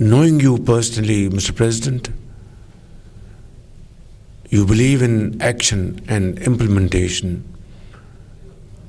knowing you personally, Mr. President, you believe in action and implementation.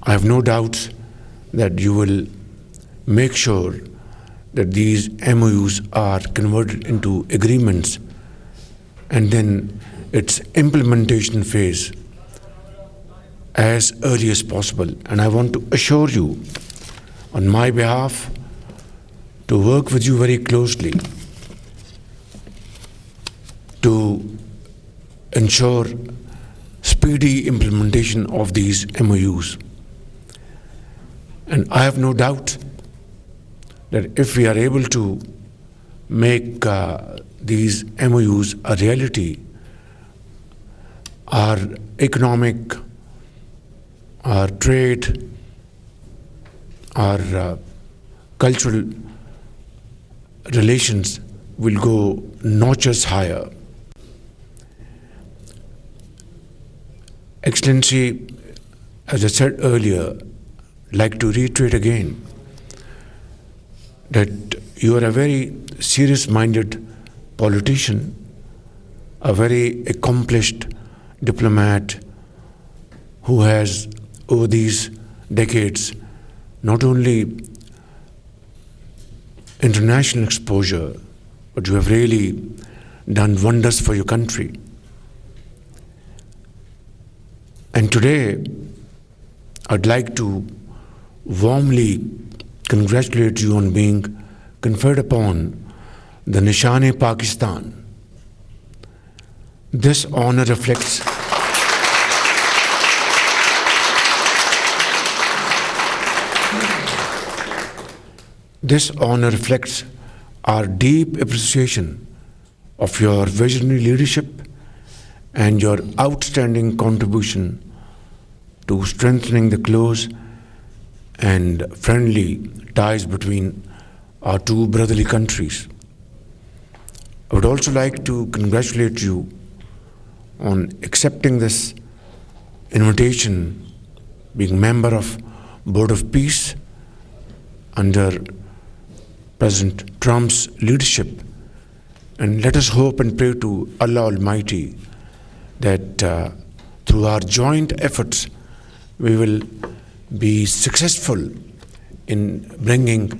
I have no doubts that you will make sure that these MOUs are converted into agreements and then its implementation phase as early as possible. And I want to assure you, on my behalf, to work with you very closely to ensure speedy implementation of these MOUs. And I have no doubt that if we are able to make these MOUs a reality, our economic, our trade, our cultural relations will go notches higher. Excellency, as I said earlier, I'd like to reiterate again that you are a very serious-minded politician, a very accomplished diplomat who has, over these decades, not only international exposure, but you have really done wonders for your country. And today, I'd like to warmly congratulate you on being conferred upon the Nishan-e-Pakistan. This honor reflects our deep appreciation of your visionary leadership and your outstanding contribution to strengthening the close and friendly ties between our two brotherly countries. I would also like to congratulate you on accepting this invitation, being member of Board of Peace under President Trump's leadership. And let us hope and pray to Allah Almighty that through our joint efforts, we will be successful in bringing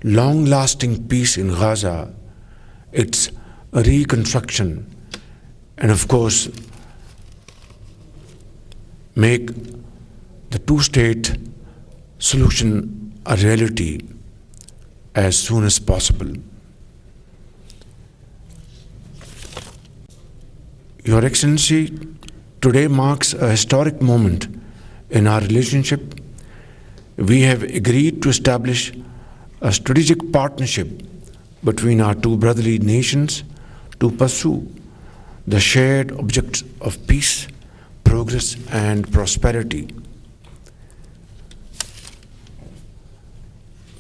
long-lasting peace in Gaza, its reconstruction, and of course, make the two-state solution a reality as soon as possible. Your Excellency, today marks a historic moment in our relationship. We have agreed to establish a strategic partnership between our two brotherly nations to pursue the shared objectives of peace, progress, and prosperity.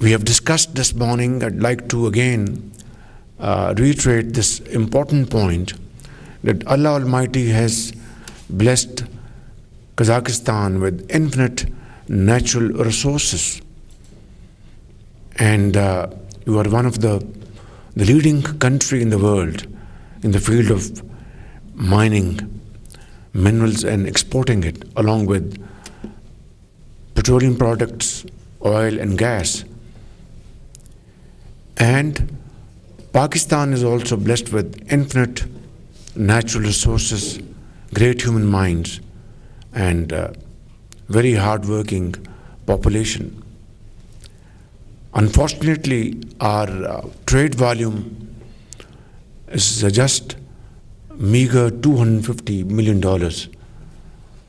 We have discussed this morning. I'd like to again reiterate this important point that Allah Almighty has blessed Kazakhstan with infinite natural resources. And you are one of the leading country in the world in the field of mining minerals and exporting it, along with petroleum products, oil and gas. And Pakistan is also blessed with infinite natural resources, great human minds, and very hard-working population. Unfortunately, our trade volume is just meager $250 million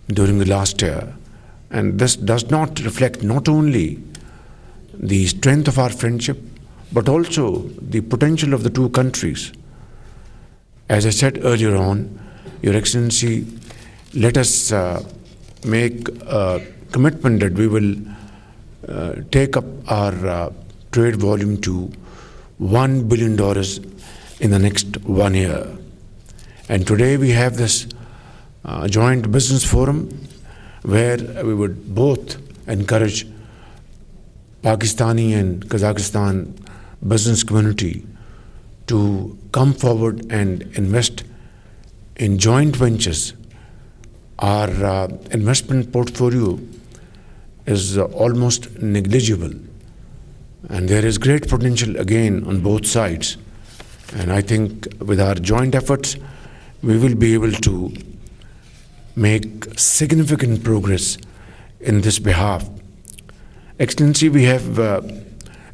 during the last year. And this does not reflect not only the strength of our friendship, but also the potential of the two countries. As I said earlier on, Your Excellency, let us make a commitment that we will take up our trade volume to $1 billion in the next 1 year. And today we have this joint business forum where we would both encourage Pakistani and Kazakhstan business community to come forward and invest in joint ventures. Our investment portfolio is almost negligible, and there is great potential again on both sides. And I think with our joint efforts, we will be able to make significant progress in this behalf. Excellency, we have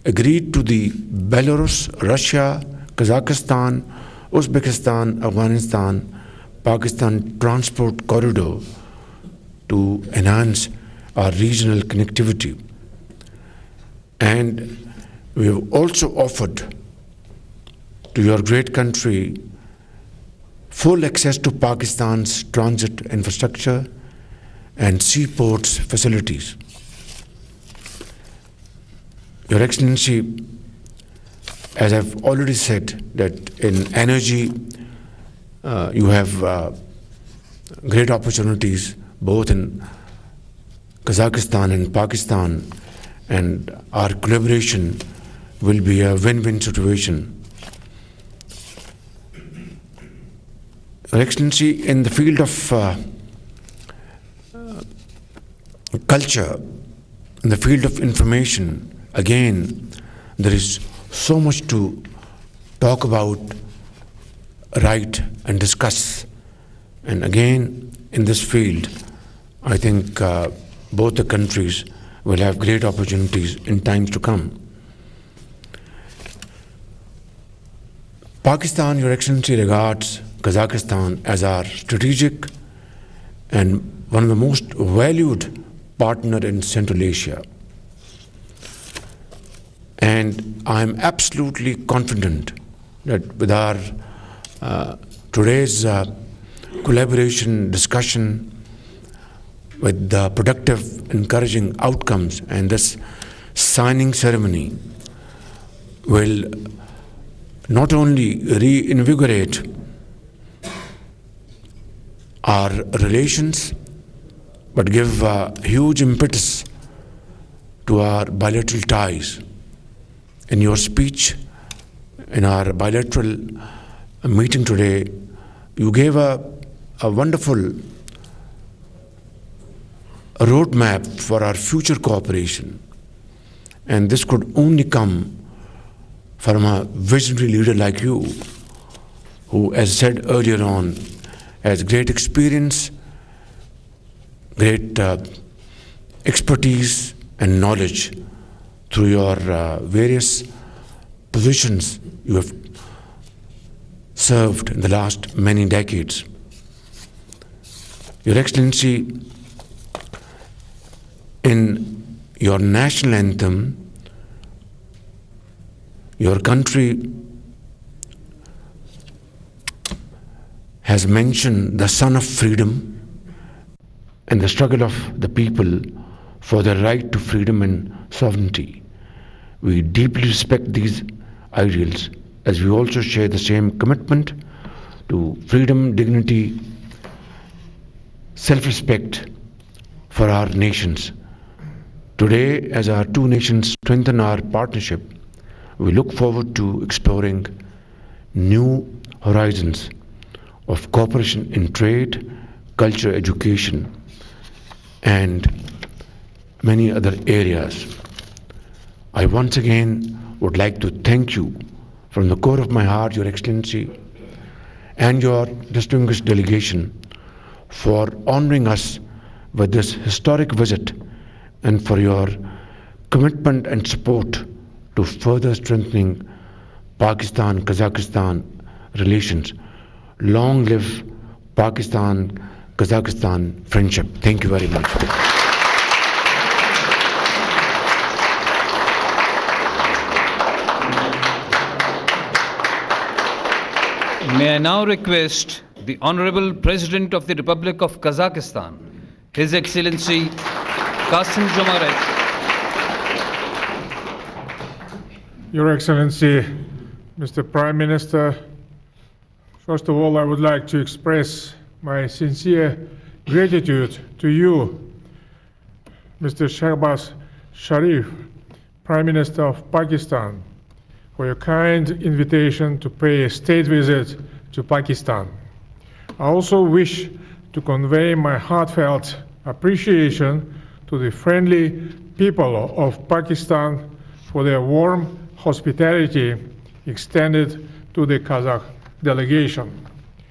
agreed to the Belarus, Russia, Kazakhstan, Uzbekistan, Afghanistan, Pakistan transport corridor to enhance our regional connectivity. And we have also offered to your great country full access to Pakistan's transit infrastructure and seaports facilities. Your Excellency, as I've already said, that in energy you have great opportunities both in Kazakhstan and Pakistan, and our collaboration will be a win-win situation. Your Excellency, in the field of culture, in the field of information, again, there is so much to talk about, write, and discuss. And again, in this field, I think both the countries will have great opportunities in times to come. Pakistan, Your Excellency, regards Kazakhstan as our strategic and one of the most valued partner in Central Asia. And I'm absolutely confident that with our today's collaboration, discussion, with the productive, encouraging outcomes, and this signing ceremony will not only reinvigorate our relations, but give a huge impetus to our bilateral ties. In your speech, in our bilateral meeting today, you gave a wonderful roadmap for our future cooperation. And this could only come from a visionary leader like you, who, as said earlier on, has great experience, great expertise and knowledge through your various positions you have served in the last many decades. Your Excellency, in your national anthem, your country has mentioned the son of freedom and the struggle of the people for their right to freedom and sovereignty. We deeply respect these ideals, as we also share the same commitment to freedom, dignity, self-respect for our nations. Today, as our two nations strengthen our partnership, we look forward to exploring new horizons of cooperation in trade, culture, education, and many other areas. I once again would like to thank you from the core of my heart, Your Excellency, and your distinguished delegation for honoring us with this historic visit and for your commitment and support to further strengthening Pakistan-Kazakhstan relations. Long live Pakistan-Kazakhstan friendship. Thank you very much. May I now request the Honorable President of the Republic of Kazakhstan, His Excellency Kassym-Jomart. Your Excellency, Mr. Prime Minister, first of all, I would like to express my sincere gratitude to you, Mr. Shehbaz Sharif, Prime Minister of Pakistan, for your kind invitation to pay a state visit to Pakistan. I also wish to convey my heartfelt appreciation to the friendly people of Pakistan for their warm hospitality extended to the Kazakh delegation.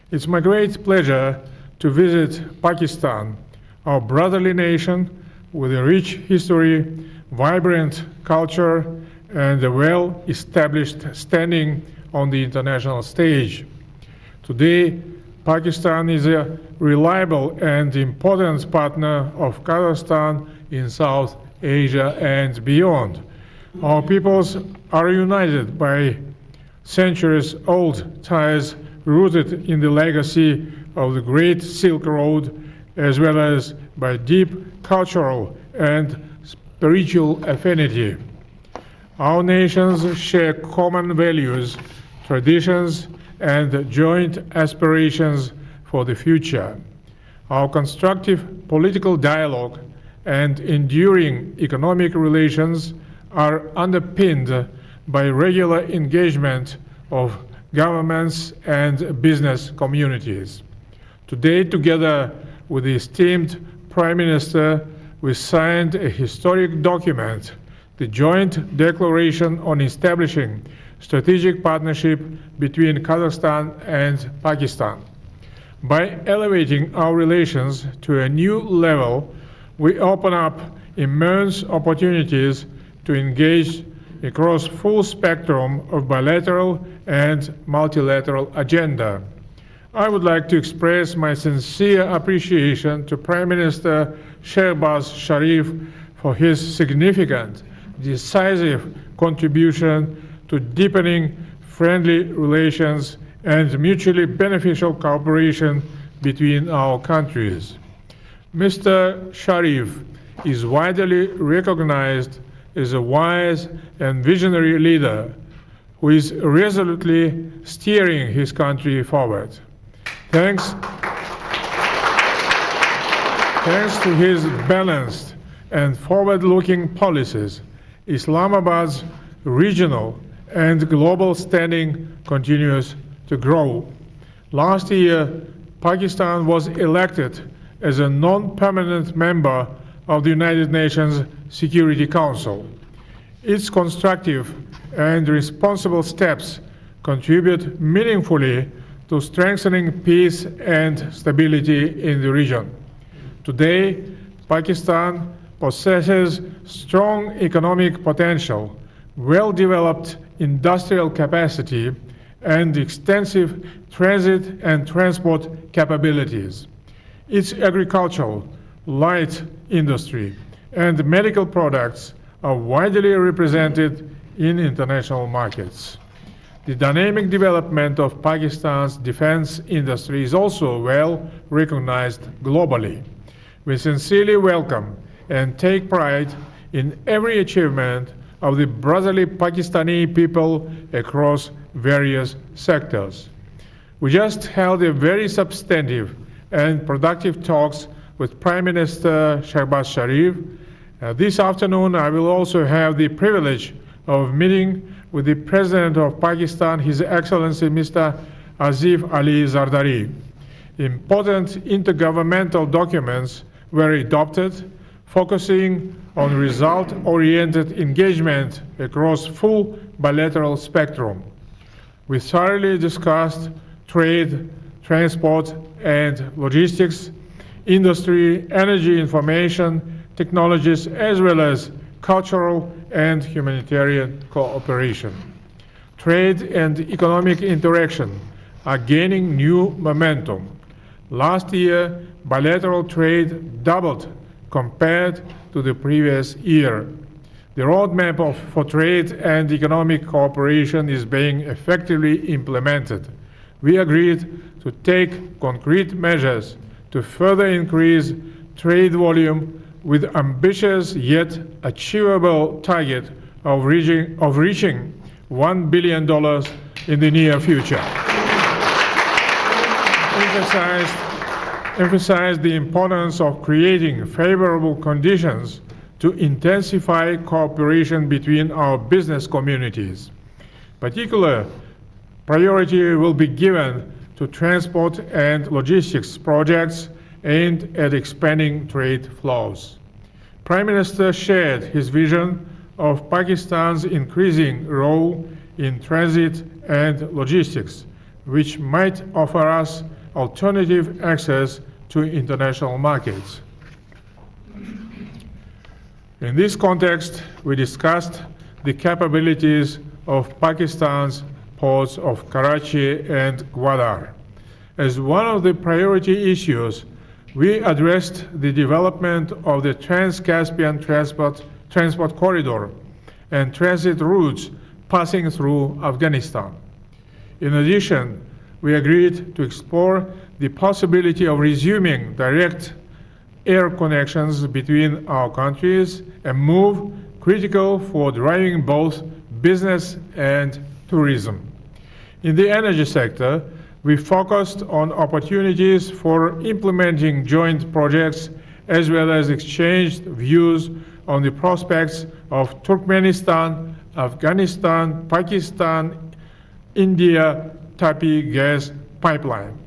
It's my great pleasure to visit Pakistan, our brotherly nation with a rich history, vibrant culture, and a well-established standing on the international stage. Today, Pakistan is a reliable and important partner of Kazakhstan in South Asia and beyond. Our peoples are united by centuries-old ties rooted in the legacy of the Great Silk Road, as well as by deep cultural and spiritual affinity. Our nations share common values, traditions, and joint aspirations for the future. Our constructive political dialogue and enduring economic relations are underpinned by regular engagement of governments and business communities. Today, together with the esteemed Prime Minister, we signed a historic document, the Joint Declaration on Establishing Strategic Partnership between Kazakhstan and Pakistan. By elevating our relations to a new level, we open up immense opportunities to engage across full spectrum of bilateral and multilateral agenda. I would like to express my sincere appreciation to Prime Minister Shehbaz Sharif for his significant, decisive contribution to deepening friendly relations and mutually beneficial cooperation between our countries. Mr. Sharif is widely recognized as a wise and visionary leader who is resolutely steering his country forward. Thanks to his balanced and forward-looking policies, Islamabad's regional and global standing continues to grow. Last year, Pakistan was elected as a non-permanent member of the United Nations Security Council. Its constructive and responsible steps contribute meaningfully to strengthening peace and stability in the region. Today, Pakistan possesses strong economic potential, well-developed industrial capacity, and extensive transit and transport capabilities. Its agricultural, light industry, and medical products are widely represented in international markets. The dynamic development of Pakistan's defense industry is also well recognized globally. We sincerely welcome and take pride in every achievement of the brotherly Pakistani people across various sectors. We just held a very substantive and productive talks with Prime Minister Shehbaz Sharif. This afternoon, I will also have the privilege of meeting with the President of Pakistan, His Excellency Mr. Asif Ali Zardari. Important intergovernmental documents were adopted, focusing on result-oriented engagement across full bilateral spectrum. We thoroughly discussed trade, transport and logistics, industry, energy information, technologies, as well as cultural and humanitarian cooperation. Trade and economic interaction are gaining new momentum. Last year, bilateral trade doubled compared to the previous year. The roadmap for trade and economic cooperation is being effectively implemented. We agreed to take concrete measures to further increase trade volume with ambitious yet achievable target of reaching $1 billion in the near future. Emphasized the importance of creating favorable conditions to intensify cooperation between our business communities. Particular priority will be given to transport and logistics projects aimed at expanding trade flows. Prime Minister shared his vision of Pakistan's increasing role in transit and logistics, which might offer us alternative access to international markets. In this context, we discussed the capabilities of Pakistan's ports of Karachi and Gwadar. As one of the priority issues, we addressed the development of the Trans-Caspian transport corridor and transit routes passing through Afghanistan. In addition, we agreed to explore the possibility of resuming direct air connections between our countries, a move critical for driving both business and tourism. In the energy sector, we focused on opportunities for implementing joint projects as well as exchanged views on the prospects of Turkmenistan, Afghanistan, Pakistan, India Tapi gas pipeline.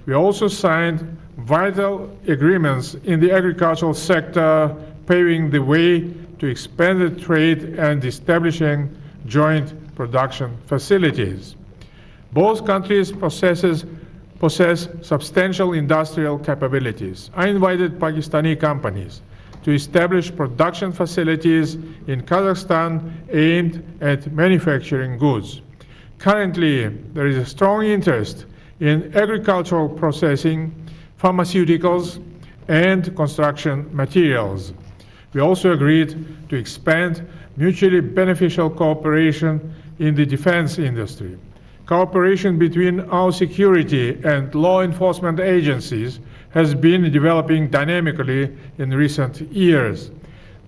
We also signed vital agreements in the agricultural sector, paving the way to expanded trade and establishing joint production facilities. Both countries possess substantial industrial capabilities. I invited Pakistani companies to establish production facilities in Kazakhstan aimed at manufacturing goods. Currently, there is a strong interest in agricultural processing, pharmaceuticals, and construction materials. We also agreed to expand mutually beneficial cooperation in the defense industry. Cooperation between our security and law enforcement agencies has been developing dynamically in recent years.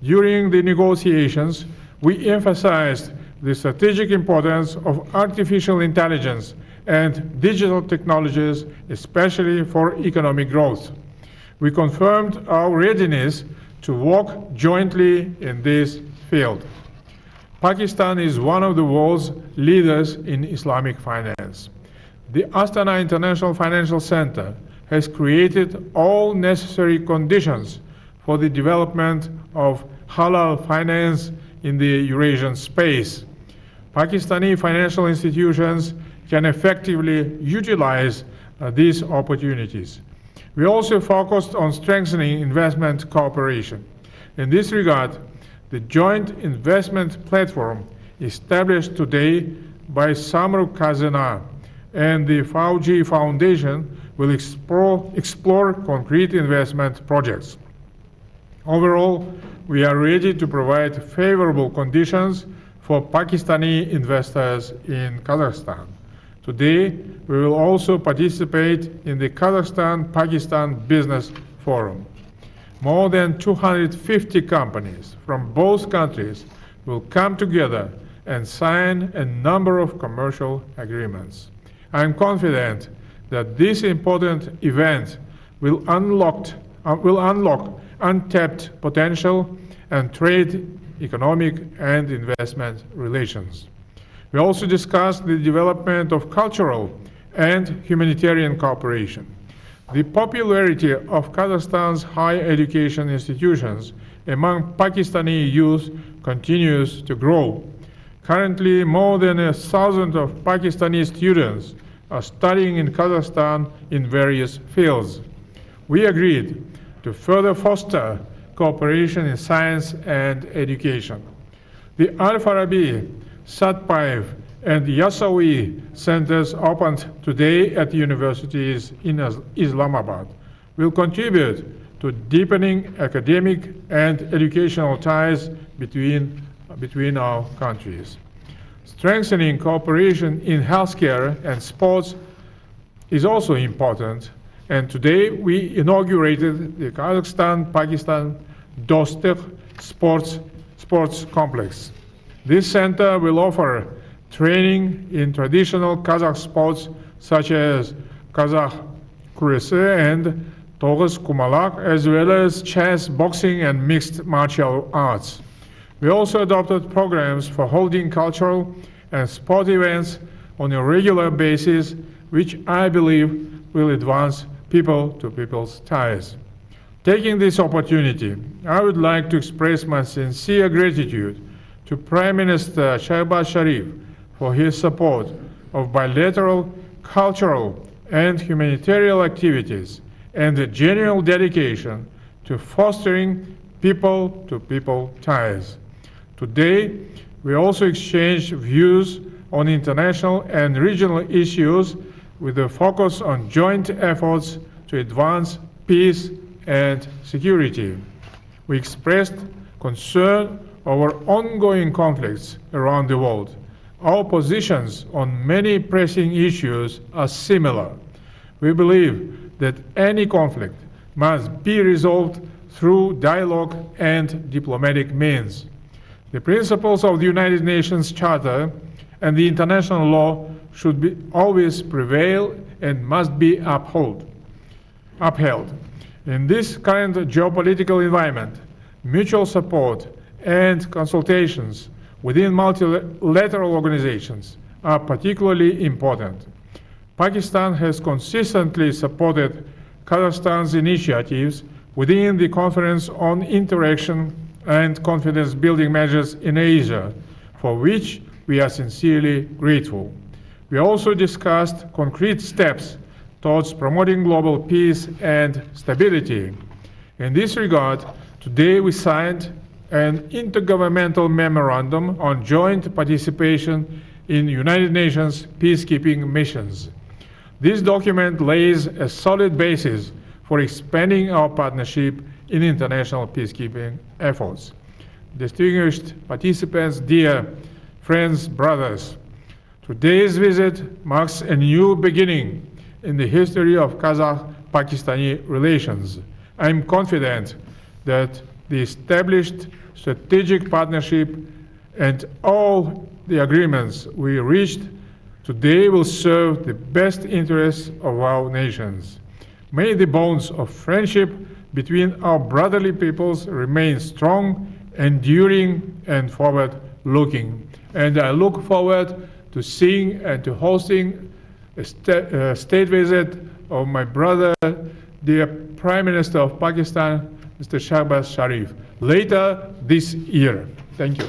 During the negotiations, we emphasized the strategic importance of artificial intelligence and digital technologies, especially for economic growth. We confirmed our readiness to work jointly in this field. Pakistan is one of the world's leaders in Islamic finance. The Astana International Financial Center has created all necessary conditions for the development of halal finance in the Eurasian space. Pakistani financial institutions can effectively utilize these opportunities. We also focused on strengthening investment cooperation. In this regard, the joint investment platform established today by Samruk Khazana and the Fauji Foundation will explore concrete investment projects. Overall, we are ready to provide favorable conditions for Pakistani investors in Kazakhstan. Today, we will also participate in the Kazakhstan-Pakistan Business Forum. More than 250 companies from both countries will come together and sign a number of commercial agreements. I am confident that this important event will unlock untapped potential and trade, economic, and investment relations. We also discussed the development of cultural and humanitarian cooperation. The popularity of Kazakhstan's higher education institutions among Pakistani youth continues to grow. Currently, more than 1,000 of Pakistani students are studying in Kazakhstan in various fields. We agreed to further foster cooperation in science and education. The Al-Farabi, Satpaiv, and Yasawi centers opened today at universities in Islamabad will contribute to deepening academic and educational ties between our countries. Strengthening cooperation in healthcare and sports is also important, and today we inaugurated the Kazakhstan-Pakistan Dostik Sports Complex. This center will offer training in traditional Kazakh sports such as Kazakh kuresi and Toğız Kumalak, as well as chess, boxing, and mixed martial arts. We also adopted programs for holding cultural and sport events on a regular basis, which I believe will advance people-to-people's ties. Taking this opportunity, I would like to express my sincere gratitude to Prime Minister Shehbaz Sharif for his support of bilateral, cultural, and humanitarian activities and the genuine dedication to fostering people-to-people ties. Today, we also exchanged views on international and regional issues with a focus on joint efforts to advance peace and security. We expressed concern over ongoing conflicts around the world. Our positions on many pressing issues are similar. We believe that any conflict must be resolved through dialogue and diplomatic means. The principles of the United Nations Charter and the international law should always prevail and must be upheld. In this current geopolitical environment, mutual support and consultations within multilateral organizations are particularly important. Pakistan has consistently supported Kazakhstan's initiatives within the Conference on Interaction and Confidence-Building Measures in Asia, for which we are sincerely grateful. We also discussed concrete steps towards promoting global peace and stability. In this regard, today we signed an intergovernmental memorandum on joint participation in United Nations peacekeeping missions. This document lays a solid basis for expanding our partnership in international peacekeeping efforts. Distinguished participants, dear friends, brothers, today's visit marks a new beginning in the history of Kazakh-Pakistani relations. I am confident that the established strategic partnership and all the agreements we reached today will serve the best interests of our nations. May the bonds of friendship between our brotherly peoples remain strong, enduring, and forward-looking. And I look forward to seeing and to hosting a state visit of my brother, the Prime Minister of Pakistan, Mr. Shehbaz Sharif, later this year. Thank you.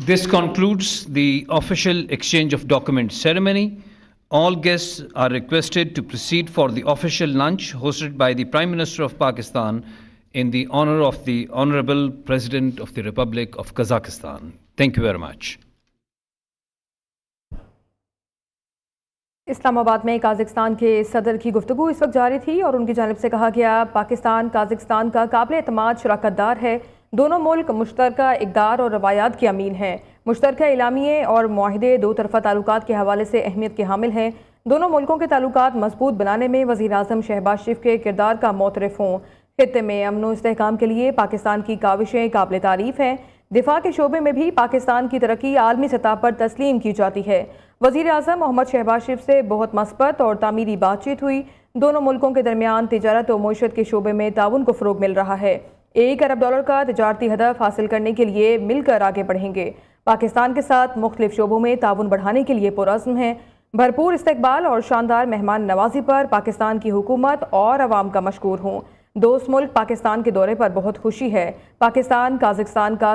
This concludes the official exchange of documents ceremony. All guests are requested to proceed for the official lunch hosted by the Prime Minister of Pakistan in the honor of the Honorable President of the Republic of Kazakhstan. Thank you very much. Islamabad में काज़ाख्स्तान के सदर की गुफ्तगू इस वक्त जारी थी और उनकी जानिब से कहा गया पाकिस्तान काज़ाख्स्तान का काबिल एतमाद शराकतदार है। दोनों मुल्क मुश्तरका इक़दार और रवायात के अमीन हैं। मुश्तरका इलामिये और मुआहिदे दो तरफ़ा ताल्लुकात के हवाले से अहमियत के हामिल हैं। दोनों मुल्कों के ताल्लुकात मजबूत बनाने में वज़ीर आज़म शहबाज शरीफ के किरदार का मोतरफ़ हों। खित्ते में अमन व इस्तेहकाम के लिए पाकिस्तान की काविशें काबिल तारीफ़ हैं। दिफा के शोबे में भी पाकिस्तान की तरक्की आलमी सतह पर तस्लीम की जाती है। वज़ीर आज़म मोहम्मद शहबाज शरीफ से बहुत मस्बत और तामीरी बातचीत हुई। दोनों मुल्कों के दरमियान तिजारत और मईशत के शोबे में ताउन को फ़रोग मिल रहा है। $1 अरब का तिजारती हदफ हासिल करने के लिए मिलकर आगे बढ़ेंगे। पाकिस्तान के साथ मुख्तलिफ शोबों में ताउन बढ़ाने के लिए पुरअज़्म हैं। भरपूर इस्तकबाल और शानदार मेहमान नवाजी पर पाकिस्तान की हुकूमत और अवाम का मशकूर हूँ। दोस्त मुल्क पाकिस्तान के दौरे पर बहुत खुशी है। पाकिस्तान काज़ाख्स्तान का